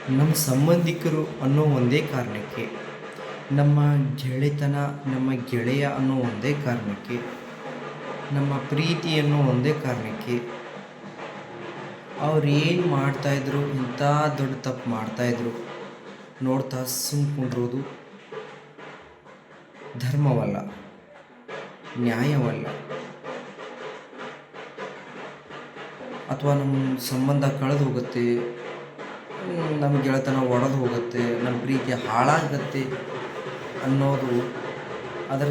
ನಮ್ಮ ಸಂಬಂಧಿಕರು ಅನ್ನೋ ಒಂದೇ ಕಾರಣಕ್ಕೆ, ನಮ್ಮ ಗೆಳೆತನ, ನಮ್ಮ ಗೆಳೆಯ ಅನ್ನೋ ಒಂದೇ ಕಾರಣಕ್ಕೆ, ನಮ್ಮ ಪ್ರೀತಿ ಅನ್ನೋ ಒಂದೇ ಕಾರಣಕ್ಕೆ ಅವ್ರು ಏನು ಮಾಡ್ತಾಯಿದ್ರು, ಇಂಥ ದೊಡ್ಡ ತಪ್ಪು ಮಾಡ್ತಾಯಿದ್ರು ನೋಡ್ತಾ ಸುಮ್ಕೊಂಡಿರೋದು ಧರ್ಮವಲ್ಲ, ನ್ಯಾಯವಲ್ಲ. ಅಥವಾ ನಮ್ಮ ಸಂಬಂಧ ಕಳೆದು ಹೋಗುತ್ತೆ, ನಮ್ಮ ಗೆಳೆತನ ಒಡೆದು ಹೋಗುತ್ತೆ, ನಮ್ಮ ಪ್ರೀತಿ ಹಾಳಾಗತ್ತೆ ಅನ್ನೋದು ಅದರ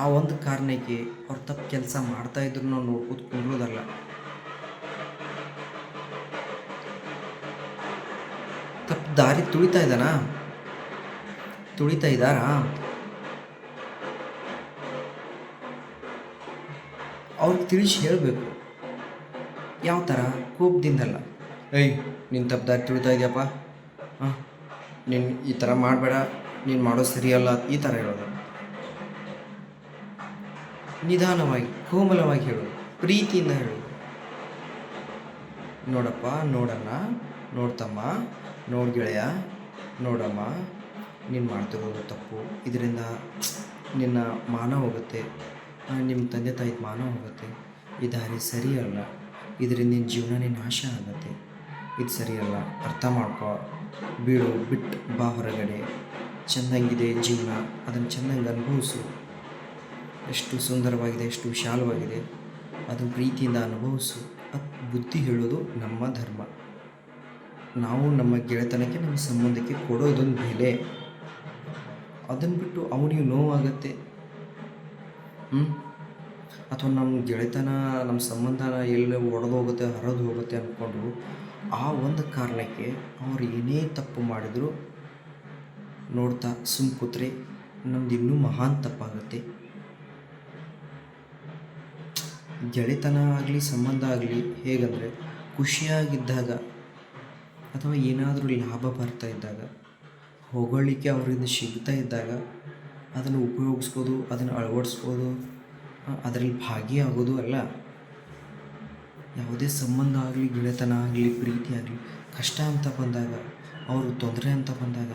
ಆ ಒಂದು ಕಾರಣಕ್ಕೆ ಅವ್ರು ತಪ್ಪು ಕೆಲಸ ಮಾಡ್ತಾಯಿದ್ರು ನಾವು ನೋಡ್ಕೋತ ಕುಂದ್ರೋದಲ್ಲ. ತಪ್ಪು ದಾರಿ ತುಳಿತಾ ಇದ್ದಾರಾ ಅವ್ರಿಗೆ ತಿಳಿಸಿ ಹೇಳಬೇಕು. ಯಾವ ಥರ? ಕೋಪದಿಂದಲ್ಲ. ಏಯ್, ನೀನು ತಪ್ಪು ದಾರಿ ತುಳಿತಾ ಇದೆಯಪ್ಪ, ನೀನು ಈ ಥರ ಮಾಡಬೇಡ, ನೀನು ಮಾಡೋದು ಸರಿಯಲ್ಲ, ಈ ಥರ ಹೇಳೋದು. ನಿಧಾನವಾಗಿ, ಕೋಮಲವಾಗಿ ಹೇಳೋದು, ಪ್ರೀತಿಯಿಂದ ಹೇಳೋದು. ನೋಡಪ್ಪ, ನೋಡಣ್ಣ, ನೋಡ್ತಮ್ಮ, ನೋಡು ಗೆಳೆಯ, ನೋಡಮ್ಮ, ನೀನು ಮಾಡ್ತಿರೋದು ತಪ್ಪು, ಇದರಿಂದ ನಿನ್ನ ಮಾನ ಹೋಗುತ್ತೆ, ನಿಮ್ಮ ತಂದೆ ತಾಯಿದ ಮಾನ ಹೋಗುತ್ತೆ, ಈ ದಾರಿ ಸರಿಯಲ್ಲ, ಇದರಿಂದ ನಿನ್ನ ಜೀವನನೇ ನಾಶ ಆಗುತ್ತೆ, ಇದು ಸರಿಯಲ್ಲ, ಅರ್ಥ ಮಾಡ್ಕೊ, ಬೀಳು, ಬಿಟ್ಟು ಬಾ ಹೊರಗಡೆ, ಚೆಂದಂಗಿದೆ ಜೀವನ, ಅದನ್ನು ಚೆಂದಂಗೆ ಅನುಭವಿಸು, ಎಷ್ಟು ಸುಂದರವಾಗಿದೆ, ಎಷ್ಟು ವಿಶಾಲವಾಗಿದೆ, ಅದನ್ನು ಪ್ರೀತಿಯಿಂದ ಅನುಭವಿಸು ಅಂತ ಬುದ್ಧಿ ಹೇಳೋದು ನಮ್ಮ ಧರ್ಮ. ನಾವು ನಮ್ಮ ಗೆಳೆತನಕ್ಕೆ, ನಮ್ಮ ಸಂಬಂಧಕ್ಕೆ ಕೊಡೋದೊಂದು ಬೆಲೆ. ಅದನ್ನು ಬಿಟ್ಟು ಅವನಿಗೆ ನೋವಾಗತ್ತೆ, ಅಥವಾ ನಮ್ಮ ಗೆಳೆತನ, ನಮ್ಮ ಸಂಬಂಧನ ಎಲ್ಲ ಒಡೆದು ಹೋಗುತ್ತೆ, ಹರಿದು ಹೋಗುತ್ತೆ ಅಂದ್ಕೊಂಡು ಆ ಒಂದು ಕಾರಣಕ್ಕೆ ಅವ್ರು ಏನೇ ತಪ್ಪು ಮಾಡಿದ್ರು ನೋಡ್ತಾ ಸುಮ್ಮ ಕೂತ್ರೆ ನಮ್ದು ಇನ್ನೂ ಮಹಾನ್ ತಪ್ಪಾಗುತ್ತೆ. ಗೆಳೆತನ ಆಗಲಿ, ಸಂಬಂಧ ಆಗಲಿ ಹೇಗಂದರೆ, ಖುಷಿಯಾಗಿದ್ದಾಗ ಅಥವಾ ಏನಾದರೂ ಲಾಭ ಬರ್ತಾ ಇದ್ದಾಗ, ಹೊಗಳಿಕೆ ಅವರಿಂದ ಸಿಗ್ತಾ ಇದ್ದಾಗ ಅದನ್ನು ಉಪಯೋಗಿಸ್ಬೋದು, ಅದನ್ನು ಅಳವಡಿಸ್ಬೋದು, ಅದರಲ್ಲಿ ಭಾಗಿಯಾಗೋದು ಅಲ್ಲ. ಯಾವುದೇ ಸಂಬಂಧ ಆಗಲಿ, ಗೆಳೆತನ ಆಗಲಿ, ಪ್ರೀತಿ ಆಗಲಿ, ಕಷ್ಟ ಅಂತ ಬಂದಾಗ, ಅವರು ತೊಂದರೆ ಅಂತ ಬಂದಾಗ,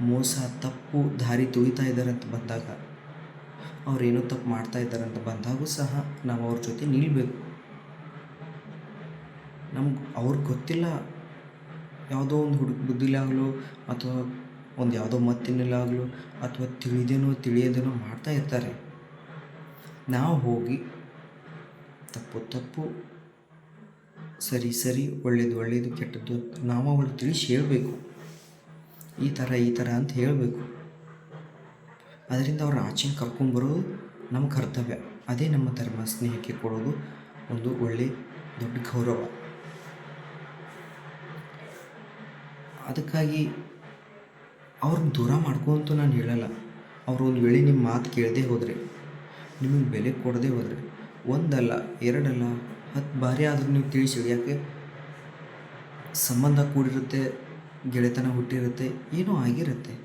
ಮೋಸ, ತಪ್ಪು ದಾರಿ ತುಳಿತಾ ಇದ್ದಾರೆ ಅಂತ ಬಂದಾಗ, ಅವ್ರೇನೋ ತಪ್ಪು ಮಾಡ್ತಾ ಇದ್ದಾರೆ ಅಂತ ಬಂದಾಗೂ ಸಹ ನಾವು ಅವ್ರ ಜೊತೆ ನಿಲ್ಲಬೇಕು. ನಮ್ಗೆ ಅವ್ರಿಗೆ ಗೊತ್ತಿಲ್ಲ, ಯಾವುದೋ ಒಂದು ಬುದ್ಧಿಲಾಗಲೋ ಅಥವಾ ಒಂದು ಯಾವುದೋ ಮತ್ತಿನಲ್ಲಾಗಲೋ ಅಥವಾ ತಿಳಿಯದೇನೋ ಮಾಡ್ತಾ ಇರ್ತಾರೆ. ನಾವು ಹೋಗಿ ತಪ್ಪು ಸರಿ, ಒಳ್ಳೆಯದು ಕೆಟ್ಟದ್ದು ನಾವು ಅವ್ರಿಗೆ ತಿಳಿಸಿ ಹೇಳಬೇಕು. ಈ ಥರ ಅಂತ ಹೇಳಬೇಕು. ಅದರಿಂದ ಅವ್ರ ಆಚೆ ಕರ್ಕೊಂಬರೋದು ನಮ್ಮ ಕರ್ತವ್ಯ. ಅದೇ ನಮ್ಮ ಧರ್ಮ. ಸ್ನೇಹಕ್ಕೆ ಕೊಡೋದು ಒಂದು ಒಳ್ಳೆಯ ದೊಡ್ಡ ಗೌರವ. ಅದಕ್ಕಾಗಿ ಅವ್ರನ್ನ ದೂರ ಮಾಡ್ಕೊಂತೂ ನಾನು ಹೇಳಲ್ಲ. ಅವರು ಒಂದು ವೇಳೆ ನಿಮ್ಮ ಮಾತು ಕೇಳದೆ ಹೋದರೆ, ನಿಮಗೆ ಬೆಲೆ ಕೊಡದೆ ಹೋದರೆ, ಒಂದಲ್ಲ, ಎರಡಲ್ಲ, 10 ಬಾರಿ ಆದರೂ ನೀವು ತಿಳಿಸಿ. ಯಾಕೆ? ಸಂಬಂಧ ಕೂಡಿರುತ್ತೆ, ಗೆಳೆತನ ಹುಟ್ಟಿರುತ್ತೆ, ಏನೋ ಆಗಿರುತ್ತೆ.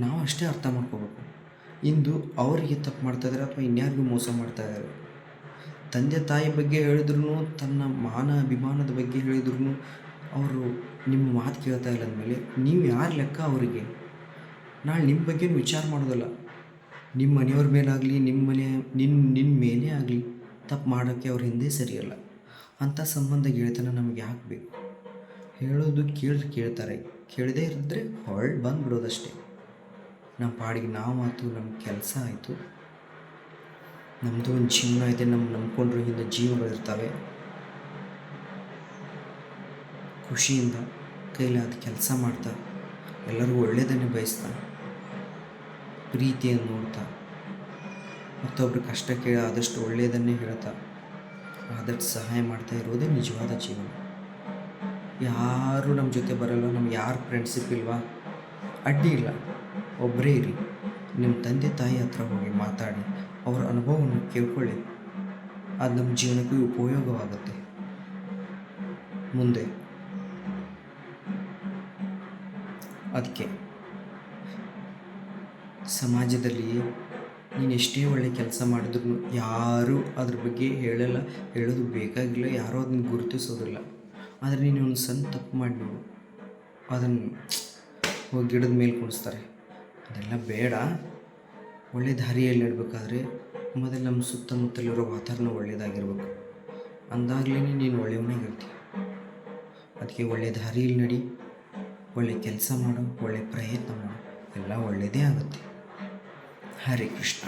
ನಾವು ಅಷ್ಟೇ ಅರ್ಥ ಮಾಡ್ಕೋಬೇಕು. ಇಂದು ಅವರಿಗೆ ತಪ್ಪು ಮಾಡ್ತಾಯಿದ್ದಾರೆ ಅಥವಾ ಇನ್ಯಾರಿಗೂ ಮೋಸ ಮಾಡ್ತಾಯಿದ್ದಾರೆ. ತಂದೆ ತಾಯಿ ಬಗ್ಗೆ ಹೇಳಿದ್ರು, ತನ್ನ ಮಾನ ಅಭಿಮಾನದ ಬಗ್ಗೆ ಹೇಳಿದ್ರು ಅವರು ನಿಮ್ಮ ಮಾತು ಕೇಳ್ತಾ ಇಲ್ಲ ಅಂದಮೇಲೆ ನೀವು ಯಾರು ಲೆಕ್ಕ ಅವರಿಗೆ? ನಾಳೆ ನಿಮ್ಮ ಬಗ್ಗೆನೂ ವಿಚಾರ ಮಾಡೋದಲ್ಲ, ನಿಮ್ಮ ಮನೆಯವ್ರ ಮೇಲಾಗಲಿ, ನಿನ್ನ ಮೇಲೇ ಆಗಲಿ ತಪ್ಪು ಮಾಡೋಕ್ಕೆ ಅವ್ರ ಹಿಂದೆ ಸರಿಯಲ್ಲ. ಅಂಥ ಸಂಬಂಧ, ಗೆಳೆತನ ನಮಗೆ ಯಾಕೆ ಬೇಕು? ಹೇಳೋದು ಕೇಳ್ತಾರೆ, ಕೇಳದೇ ಇದ್ದರೆ ಬಂದುಬಿಡೋದಷ್ಟೇ. ನಮ್ಮ ಪಾಡಿಗೆ ನಾವು ಆಯಿತು, ನಮ್ಮ ಕೆಲಸ ಆಯಿತು, ನಮ್ಮದು ಒಂದು ಜೀವನ ಇದೆ, ನಮ್ಮ ನಂಬ್ಕೊಂಡ್ರೆ ಹಿಂದೆ ಜೀವಗಳಿರ್ತವೆ. ಖುಷಿಯಿಂದ ಕೈಲಾದ ಕೆಲಸ ಮಾಡ್ತಾ, ಎಲ್ಲರಿಗೂ ಒಳ್ಳೆಯದನ್ನೇ ಬಯಸ್ತಾ, ಪ್ರೀತಿಯನ್ನು ನೋಡ್ತಾ, ಮತ್ತೊಬ್ಬರು ಕಷ್ಟಕ್ಕೆ ಆದಷ್ಟು ಒಳ್ಳೆಯದನ್ನೇ ಹೇಳ್ತಾ, ಆದಷ್ಟು ಸಹಾಯ ಮಾಡ್ತಾ ಇರೋದೇ ನಿಜವಾದ ಜೀವನ. ಯಾರೂ ನಮ್ಮ ಜೊತೆ ಬರಲ್ಲ, ನಮ್ಗೆ ಯಾರು ಫ್ರೆಂಡ್ಶಿಪ್ ಇಲ್ವಾ? ಅಡ್ಡಿ ಇಲ್ಲ, ಒಬ್ಬರೇ ಇರಿ. ನಿಮ್ಮ ತಂದೆ ತಾಯಿ ಹತ್ರ ಹೋಗಿ ಮಾತಾಡಿ, ಅವರ ಅನುಭವವನ್ನು ಕೇಳ್ಕೊಳ್ಳಿ. ಅದು ನಮ್ಮ ಜೀವನಕ್ಕೂ ಉಪಯೋಗವಾಗುತ್ತೆ ಮುಂದೆ. ಅದಕ್ಕೆ ಸಮಾಜದಲ್ಲಿ ನೀನು ಎಷ್ಟೇ ಒಳ್ಳೆ ಕೆಲಸ ಮಾಡಿದ್ರು ಯಾರೂ ಅದ್ರ ಬಗ್ಗೆ ಹೇಳೋದು ಬೇಕಾಗಿಲ್ಲ. ಯಾರೂ ಅದನ್ನು ಗುರುತಿಸೋದಿಲ್ಲ. ಆದರೆ ನೀನು ಒಂದು ಸಣ್ಣ ತಪ್ಪು ಮಾಡಿ ನೋಡು, ಅದನ್ನು ಹೋಗಿ ಗಿಡದ ಮೇಲೆ ಕುಣಿಸ್ತಾರೆ. ಅದೆಲ್ಲ ಬೇಡ. ಒಳ್ಳೆಯ ದಾರಿಯಲ್ಲಿ ನಡಬೇಕಾದ್ರೆ ಮೊದಲು ನಮ್ಮ ಸುತ್ತಮುತ್ತಲಿರೋ ವಾತಾವರಣ ಒಳ್ಳೆಯದಾಗಿರ್ಬೇಕು. ಅಂದಾಗಲೇ ನೀನು ಒಳ್ಳೆಯವನಾಗಿರ್ತೀಯ. ಅದಕ್ಕೆ ಒಳ್ಳೆಯ ದಾರಿಯಲ್ಲಿ ನಡಿ, ಒಳ್ಳೆಯ ಕೆಲಸ ಮಾಡು, ಒಳ್ಳೆಯ ಪ್ರಯತ್ನ ಮಾಡು, ಎಲ್ಲ ಒಳ್ಳೆಯದೇ ಆಗುತ್ತೆ. ಹರೇ ಕೃಷ್ಣ.